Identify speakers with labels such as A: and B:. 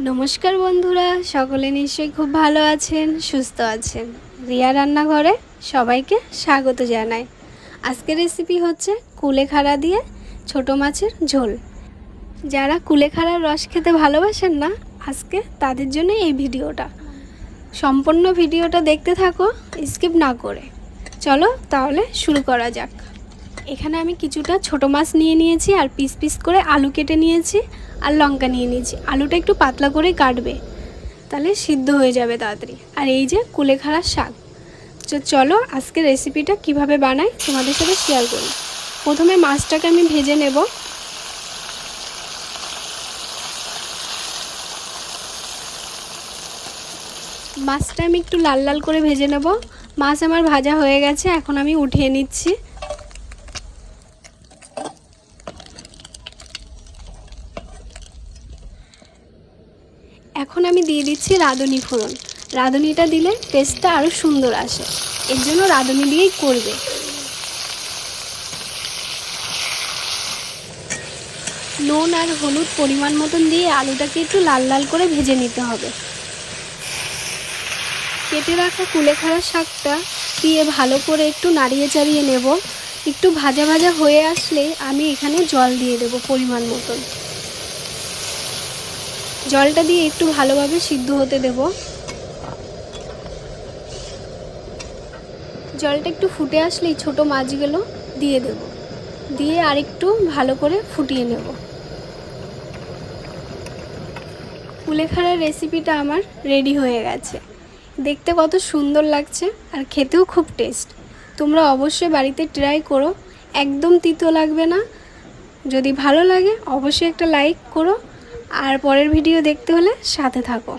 A: নমস্কার বন্ধুরা, সকলে নিশ্চয়ই খুব ভালো আছেন, সুস্থ আছেন। রিয়া রান্নাঘরে সবাইকে স্বাগত জানাই। আজকের রেসিপি হচ্ছে কুলেখাড়া দিয়ে ছোট মাছের ঝোল। যারা কুলেখাড়ার রস খেতে ভালোবাসেন না, আজকে তাদের জন্য এই ভিডিওটা। সম্পূর্ণ ভিডিওটা দেখতে থাকো, স্কিপ না করে। চলো তাহলে শুরু করা যাক। এখানে আমি কিছুটা ছোট মাছ নিয়ে নিয়েছি, আর পিস পিস করে আলু কেটে নিয়েছি, আর লঙ্কা নিয়ে নিয়েছি। আলুটা একটু পাতলা করে কাটবে, তাহলে সিদ্ধ হয়ে যাবে তাড়াতাড়ি। আর এই যে কুলেখাড়ার শাক। চলো আজকে রেসিপিটা কিভাবে বানাই তোমাদের সাথে শেয়ার করি। প্রথমে মাছটাকে আমি ভেজে নেব। মাছটা আমি একটু লাল লাল করে ভেজে নেব। মাছ আমার ভাজা হয়ে গেছে, এখন আমি উঠিয়ে নিচ্ছি। এখন আমি দিয়ে দিচ্ছি রাঁধুনি ফোড়ন। রাঁধুনিটা দিলে টেস্টটা আরও সুন্দর আসে, এর জন্য রাঁধুনি দিয়েই করবে। নুন আর হলুদ পরিমাণ মতন দিয়ে আলুটাকে একটু লাল লাল করে ভেজে নিতে হবে। কেটে রাখা কুলেখাড়ার শাকটা দিয়ে ভালো করে একটু নাড়িয়ে চাড়িয়ে নেব। একটু ভাজা ভাজা হয়ে আসলে আমি এখানে জল দিয়ে দেব পরিমাণ মতন। জলটা দিয়ে একটু ভালোভাবে সিদ্ধ হতে দেব। জলটা একটু ফুটে আসলেই ছোট মাছগুলো দিয়ে দেব, দিয়ে আরেকটু ভালো করে ফুটিয়ে নেব। কুলেখাড়ার রেসিপিটা আমার রেডি হয়ে গেছে। দেখতে কত সুন্দর লাগছে, আর খেতেও খুব টেস্ট। তোমরা অবশ্যই বাড়িতে ট্রাই করো, একদম তিতো লাগবে না। যদি ভালো লাগে অবশ্যই একটা লাইক করো, আর পরের ভিডিও দেখতে হলে সাথে থাকো।